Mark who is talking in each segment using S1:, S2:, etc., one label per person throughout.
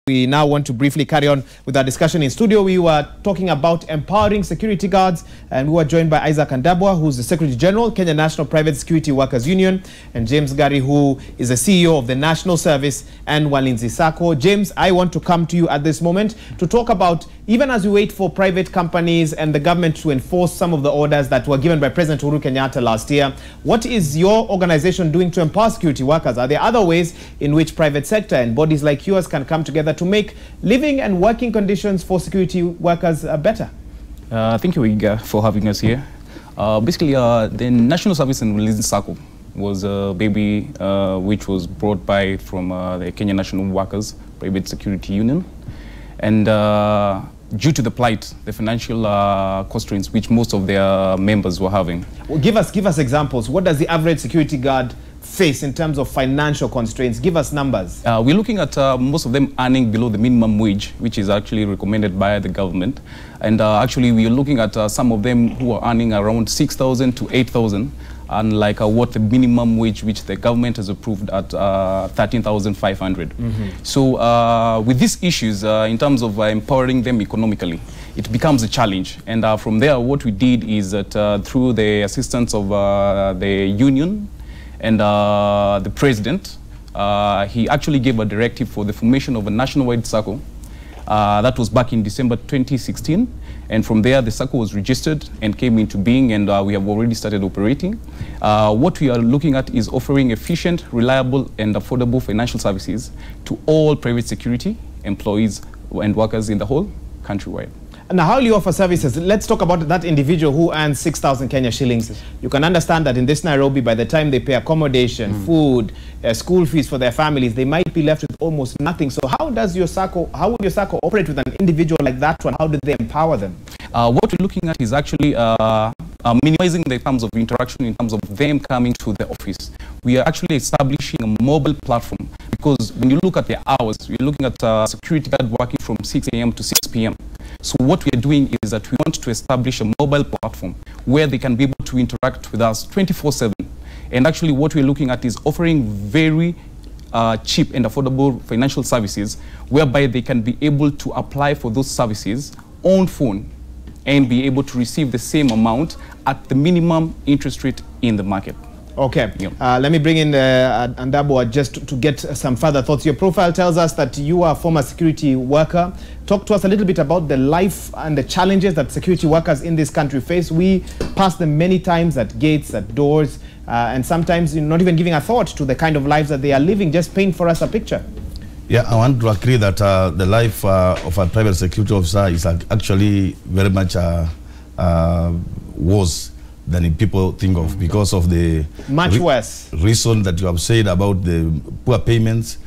S1: We now want to briefly carry on with our discussion. In studio, we were talking about empowering security guards, and we were joined by Isaac Andabwa, who's the Secretary General, Kenya National Private Security Workers Union, and James Gari, who is the CEO of the National Service and Walinzi Sacco. James, I want to come to you at this moment to talk about, even as we wait for private companies and the government to enforce some of the orders that were given by President Uhuru Kenyatta last year, what is your organization doing to empower security workers? Are there other ways in which private sector and bodies like yours can come together to make living and working conditions for security workers better?
S2: Thank you, Iga, for having us here. Basically, the National Service and Walinzi Sacco was a baby which was brought by from the Kenya National Workers Private Security Union. And due to the plight, the financial constraints which most of their members were having.
S1: Well, give us examples. What does the average security guard face in terms of financial constraints? Give us numbers.
S2: We're looking at most of them earning below the minimum wage, which is actually recommended by the government. And actually, we're looking at some of them who are earning around 6,000 to 8,000, unlike what the minimum wage, which the government has approved at 13,500. So with these issues, in terms of empowering them economically, it becomes a challenge. And from there, what we did is that through the assistance of the union, and the president, he actually gave a directive for the formation of a nationwide SACCO. That was back in December 2016. And from there, the SACCO was registered and came into being, and we have already started operating. What we are looking at is offering efficient, reliable, and affordable financial services to all private security employees and workers in the whole countrywide.
S1: Now, how will you offer services? Let's talk about that individual who earns 6,000 Kenya shillings. You can understand that in this Nairobi, by the time they pay accommodation, food, school fees for their families, they might be left with almost nothing. So how does your SACCO, how would your SACCO operate with an individual like that one? How do they empower them?
S2: What we're looking at is actually minimizing the terms of interaction in terms of them coming to the office. We are actually establishing a mobile platform, because when you look at the hours, we're looking at security guard working from 6 a.m. to 6 p.m. So what we are doing is that we want to establish a mobile platform where they can be able to interact with us 24/7. And actually what we're looking at is offering very cheap and affordable financial services, whereby they can be able to apply for those services on phone and be able to receive the same amount at the minimum interest rate in the market.
S1: Okay,
S2: Yep.
S1: Let me bring in Andabwa just to get some further thoughts. Your profile tells us that you are a former security worker. Talk to us a little bit about the life and the challenges that security workers in this country face. We pass them many times at gates, at doors, and sometimes not even giving a thought to the kind of lives that they are living. Just paint for us a picture.
S3: Yeah, I want to agree that the life of a private security officer is actually very much worse than people think of, because of the
S1: worse
S3: reason that you have said about the poor payments,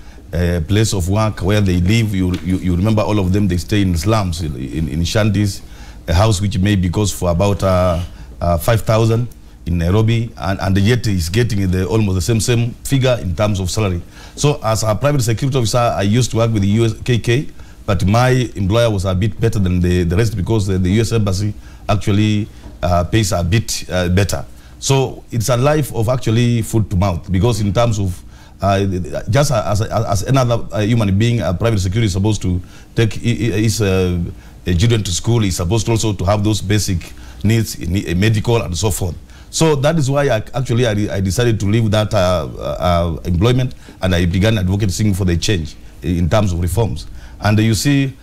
S3: place of work where they live. You remember all of them, they stay in slums, in shanties, a house which may be cost for about 5,000 in Nairobi, and yet is getting almost the same figure in terms of salary. So as a private security officer, I used to work with the USKK, but my employer was a bit better than the rest, because the US Embassy actually pays a bit better. So it's a life of actually food to mouth, because in terms of just as another human being, a private security is supposed to take his children to school, is supposed also to have those basic needs, medical and so forth. So that is why I decided to leave that employment, and I began advocating for the change in terms of reforms. And you see,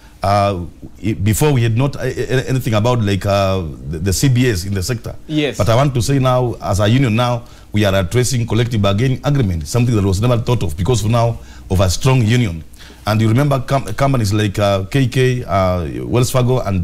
S3: before we had not anything about like the CBAs in the sector.
S1: Yes.
S3: But I want to say now, as a union now, we are addressing collective bargaining agreement, something that was never thought of because of now of a strong union. And you remember companies like KK, Wells Fargo, and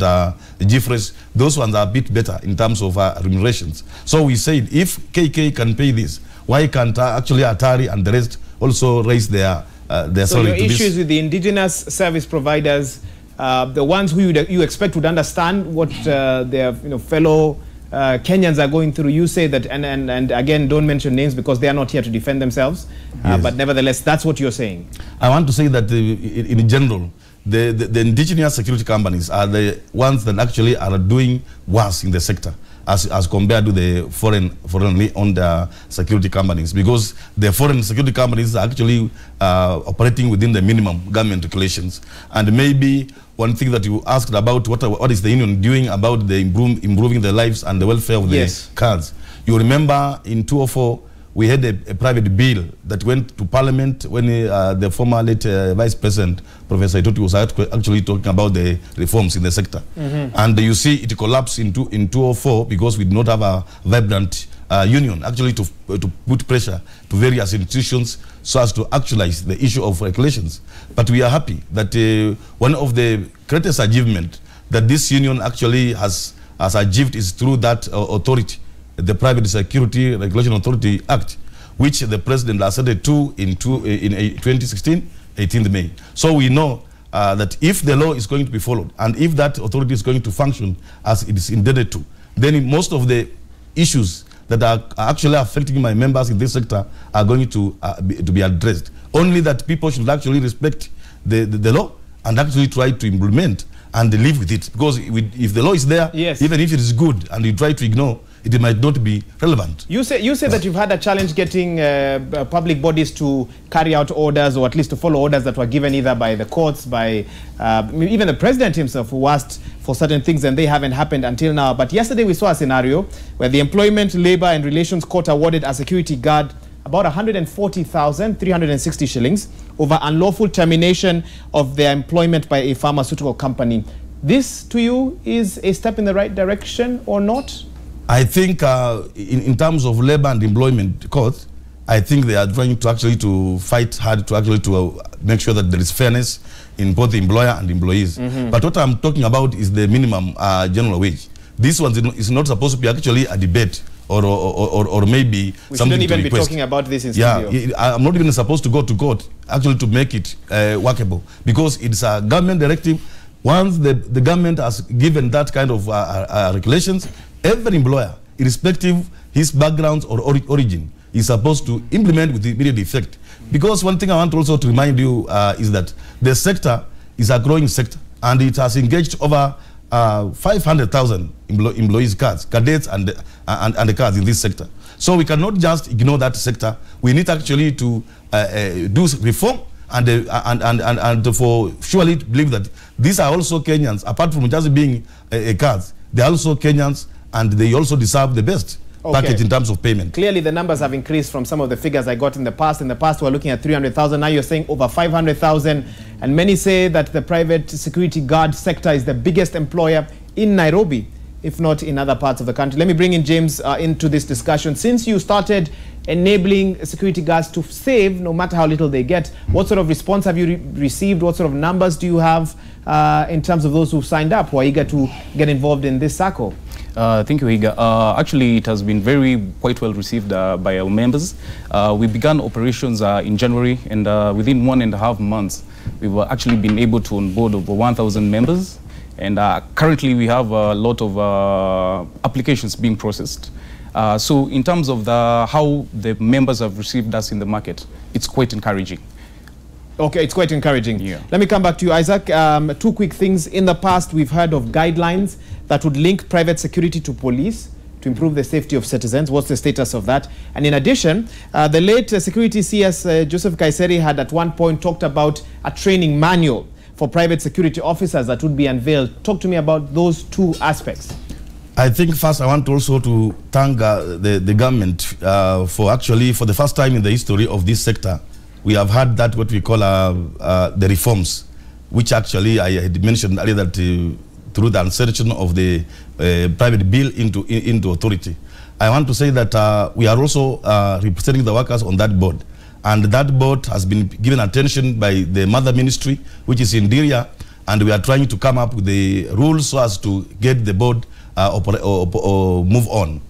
S3: Jefferies, those ones are a bit better in terms of remunerations. So we said, if KK can pay this, why can't actually Atari and the rest also raise their salary?
S1: So your issues with the indigenous service providers, the ones who you expect would understand what their fellow Kenyans are going through, you say that, and again, don't mention names because they are not here to defend themselves, yes. But nevertheless, that's what you're saying.
S3: I want to say that in general, the indigenous security companies are the ones that actually are doing worse in the sector. as compared to the foreignly owned security companies, because the foreign security companies are actually operating within the minimum government regulations. And maybe one thing that you asked about, what is the union doing about the improving the lives and the welfare of the Kurds? You remember in 2004, we had a private bill that went to Parliament when the former late Vice President, Professor Itoti, was actually talking about the reforms in the sector. And you see it collapsed in 2004 because we did not have a vibrant union, actually to put pressure to various institutions so as to actualize the issue of regulations. But we are happy that one of the greatest achievements that this union actually has achieved is through that authority, the Private Security Regulation Authority Act, which the President assented to in 2016, 18th May. So we know that if the law is going to be followed, and if that authority is going to function as it is intended to, then most of the issues that are actually affecting my members in this sector are going to be addressed. Only that people should actually respect the law and actually try to implement and live with it. Because if the law is there, even if it is good and you try to ignore, it might not be relevant. You say
S1: that you've had a challenge getting public bodies to carry out orders, or at least to follow orders that were given either by the courts, by even the president himself, who asked for certain things, and they haven't happened until now. But yesterday we saw a scenario where the Employment, Labour and Relations Court awarded a security guard about 140,360 shillings over unlawful termination of their employment by a pharmaceutical company. This, to you, is a step in the right direction or not?
S3: I think in terms of labor and employment courts, I think they are trying to actually to fight hard to actually to make sure that there is fairness in both the employer and employees. But what I'm talking about is the minimum general wage. This one is not supposed to be actually a debate or maybe
S1: we
S3: something
S1: shouldn't even
S3: to
S1: be talking about this in studio.
S3: I'm not even supposed to go to court actually to make it workable, because it's a government directive. Once the government has given that kind of regulations, every employer, irrespective his background or origin, is supposed to implement with immediate effect. Because one thing I want also to remind you is that the sector is a growing sector, and it has engaged over 500,000 employees, cadets and the cadets in this sector. So we cannot just ignore that sector. We need actually to do reform and for surely believe that these are also Kenyans, apart from just being cards, they are also Kenyans, and they also deserve the best package in terms of payment.
S1: Clearly the numbers have increased from some of the figures I got in the past. In the past we were looking at 300,000, now you're saying over 500,000, and many say that the private security guard sector is the biggest employer in Nairobi, if not in other parts of the country. Let me bring in James into this discussion. Since you started enabling security guards to save, no matter how little they get, what sort of response have you received? What sort of numbers do you have in terms of those who signed up, who are eager to get involved in this circle?
S2: Thank you, Iga. Actually, it has been quite well received by our members. We began operations in January, and within 1.5 months, we've actually been able to onboard over 1,000 members. And currently, we have a lot of applications being processed. So in terms of how the members have received us in the market, it's quite encouraging.
S1: Okay, it's quite encouraging.
S2: Yeah.
S1: Let me come back to you, Isaac. Two quick things. In the past, we've heard of guidelines that would link private security to police to improve the safety of citizens. What's the status of that? And in addition, the late security CS Joseph Kaiseri had at one point talked about a training manual for private security officers that would be unveiled. Talk to me about those two aspects.
S3: I think first I want also to thank the government for actually, for the first time in the history of this sector, we have had that what we call the reforms, which actually I had mentioned earlier that through the insertion of the private bill into authority. I want to say that we are also representing the workers on that board. And that board has been given attention by the mother ministry, which is Interior, and we are trying to come up with the rules so as to get the board move on.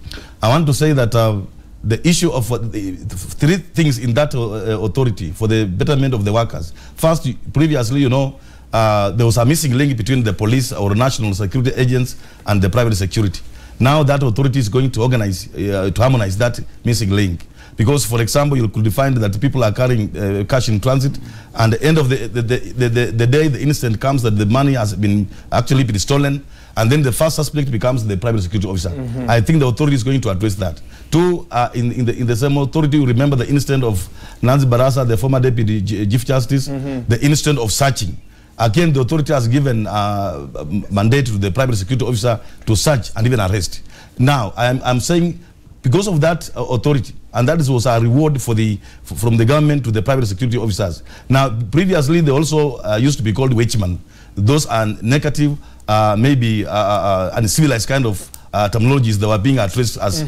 S3: I want to say that the issue of three things in that authority for the betterment of the workers. First, previously, you know, there was a missing link between the police or national security agents and the private security. Now that authority is going to organize, to harmonize that missing link. Because, for example, you could find that people are carrying cash in transit, and at the end of the day, the incident comes that the money has been actually been stolen, and then the first suspect becomes the private security officer. I think the authority is going to address that. Two, in the same authority, you remember the incident of Nancy Barasa, the former deputy chief justice, the incident of searching. Again, the authority has given mandate to the private security officer to search and even arrest. Now, I'm saying, because of that authority, and that was a reward from the government to the private security officers. Now, previously, they also used to be called watchmen. Those are negative, maybe uncivilized kind of terminologies that were being addressed as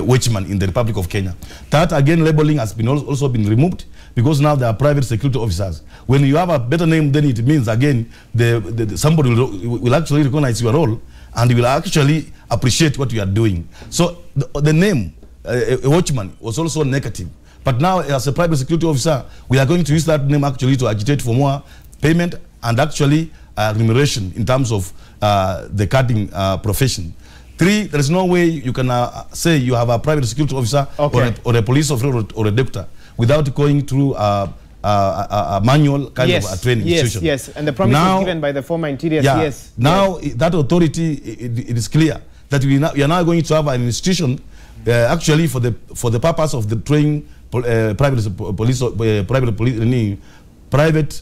S3: watchmen in the Republic of Kenya. That, again, labeling has been also been removed, because now they are private security officers. When you have a better name, then it means, again, somebody will actually recognize your role, and will actually appreciate what you are doing. So the name, a watchman, was also negative. But now, as a private security officer, we are going to use that name actually to agitate for more payment and actually remuneration in terms of the cutting profession. Three, there is no way you can say you have a private security officer or a police officer or a doctor without going through a manual kind of a training institution.
S1: Yes, and the promise was given by the former interior CS.
S3: Now that authority, it is clear that we are now going to have an institution actually for the purpose of the training private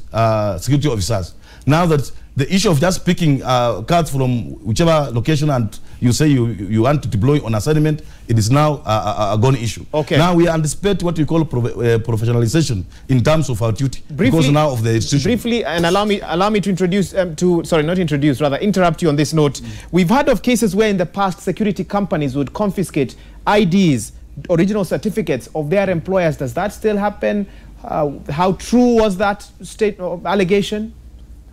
S3: security officers. Now that the issue of just picking cards from whichever location and you say you want to deploy on assignment, it is now a gone issue. Now we anticipate what we call professionalization in terms of our duty, because now of the institution. Briefly,
S1: and allow me to introduce, interrupt you on this note. We've heard of cases where in the past security companies would confiscate IDs, original certificates of their employers. Does that still happen? How true was that allegation?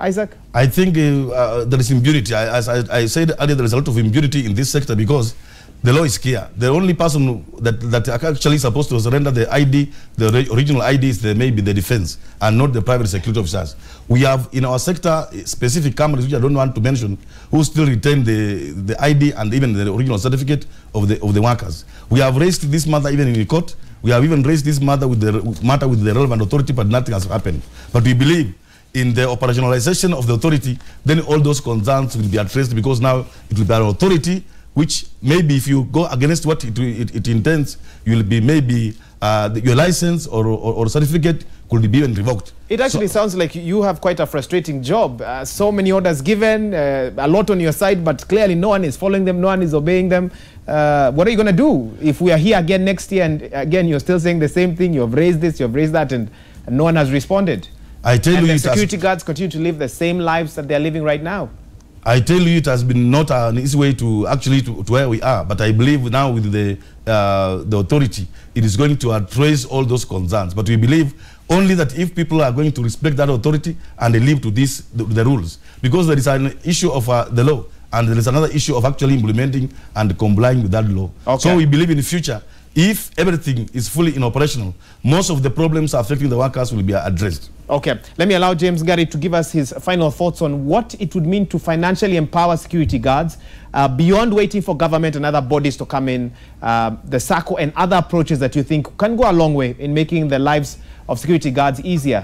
S1: Isaac?
S3: I think there is impunity. As I said earlier, there is a lot of impunity in this sector because the law is clear. The only person that actually supposed to surrender the ID, the original ID, is maybe the defense and not the private security officers. We have in our sector specific companies, which I don't want to mention, who still retain the ID and even the original certificate of the workers. We have raised this matter even in court. We have even raised this matter with the relevant authority, but nothing has happened. But we believe in the operationalization of the authority, then all those concerns will be addressed, because now it will be an authority which maybe if you go against what it intends, you will be maybe your license or certificate could be even revoked.
S1: It actually sounds like you have quite a frustrating job. So many orders given, a lot on your side, but clearly no one is following them, no one is obeying them. What are you going to do if we are here again next year and again you're still saying the same thing, you've raised this, you've raised that, and no one has responded?
S3: I tell you,
S1: the security guards continue to live the same lives that they're living right now.
S3: I tell you, it has been not an easy way to actually to where we are. But I believe now with the authority, it is going to address all those concerns. But we believe only that if people are going to respect that authority and they live to the rules, because there is an issue of the law, and there is another issue of actually implementing and complying with that law. So we believe in the future, if everything is fully operational, most of the problems affecting the workers will be addressed.
S1: Okay, let me allow James Gari to give us his final thoughts on what it would mean to financially empower security guards beyond waiting for government and other bodies to come in, the SACCO and other approaches that you think can go a long way in making the lives of security guards easier.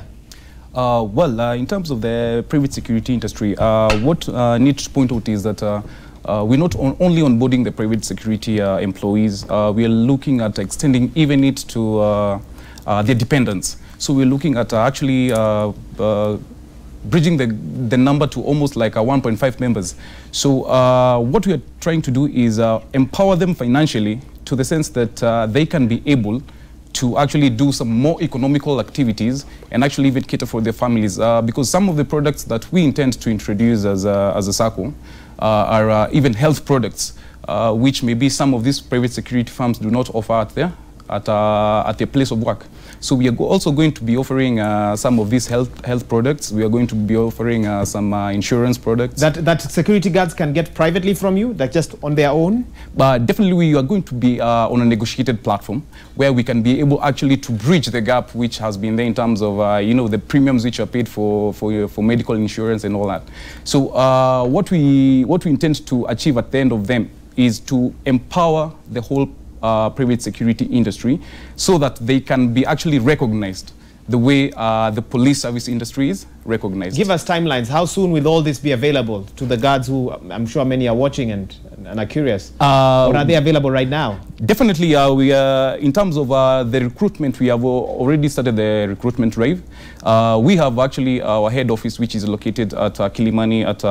S2: In terms of the private security industry, what needs to point out is that we're not only onboarding the private security employees, we are looking at extending even it to their dependents. So we're looking at actually bridging the number to almost like 1.5 members. So what we are trying to do is empower them financially, to the sense that they can be able to actually do some more economical activities and actually even cater for their families. Because some of the products that we intend to introduce as a SACCO are even health products, which maybe some of these private security firms do not offer at their place of work. So we are also going to be offering some of these health products. We are going to be offering some insurance products.
S1: That security guards can get privately from you, like just on their own?
S2: But definitely we are going to be on a negotiated platform where we can be able actually to bridge the gap which has been there in terms of, the premiums which are paid for medical insurance and all that. So what we intend to achieve at the end of them is to empower the whole private security industry so that they can be actually recognized the way the police service industry is recognized.
S1: Give us timelines. How soon will all this be available to the guards who I'm sure many are watching and are curious? Or are they available right now?
S2: Definitely, we are, in terms of the recruitment, we have already started the recruitment drive. We have actually our head office, which is located at Kilimani at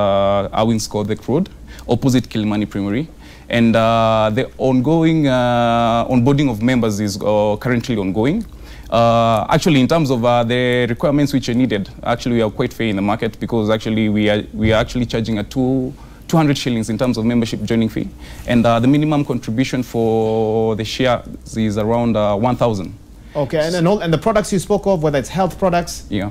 S2: Awings Kodhek Road, opposite Kilimani Primary. And the ongoing onboarding of members is currently ongoing. Actually, in terms of the requirements which are needed, actually we are quite fair in the market, because actually we are actually charging a 200 shillings in terms of membership joining fee, and the minimum contribution for the share is around 1,000.
S1: Okay, and the products you spoke of, whether it's health products,
S2: yeah,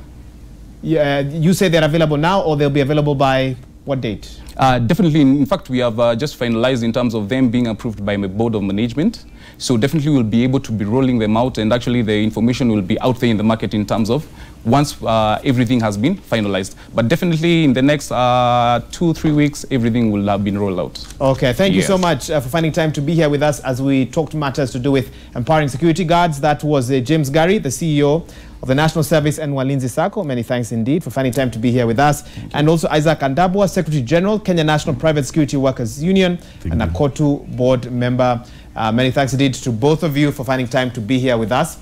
S1: you say they're available now, or they'll be available by what date?
S2: Definitely, in fact, we have just finalized in terms of them being approved by my board of management. So definitely we'll be able to be rolling them out, and actually the information will be out there in the market in terms of once everything has been finalized. But definitely in the next 2-3 weeks, everything will have been rolled out.
S1: Okay, thank you so much for finding time to be here with us as we talked matters to do with empowering security guards. That was James Gari, the CEO of the National Service and Walinzi Sacco. Many thanks indeed for finding time to be here with us. And also Isaac Kandabwa, Secretary General, Kenya National Private Security Workers Union, and a KOTU board member. Many thanks indeed to both of you for finding time to be here with us.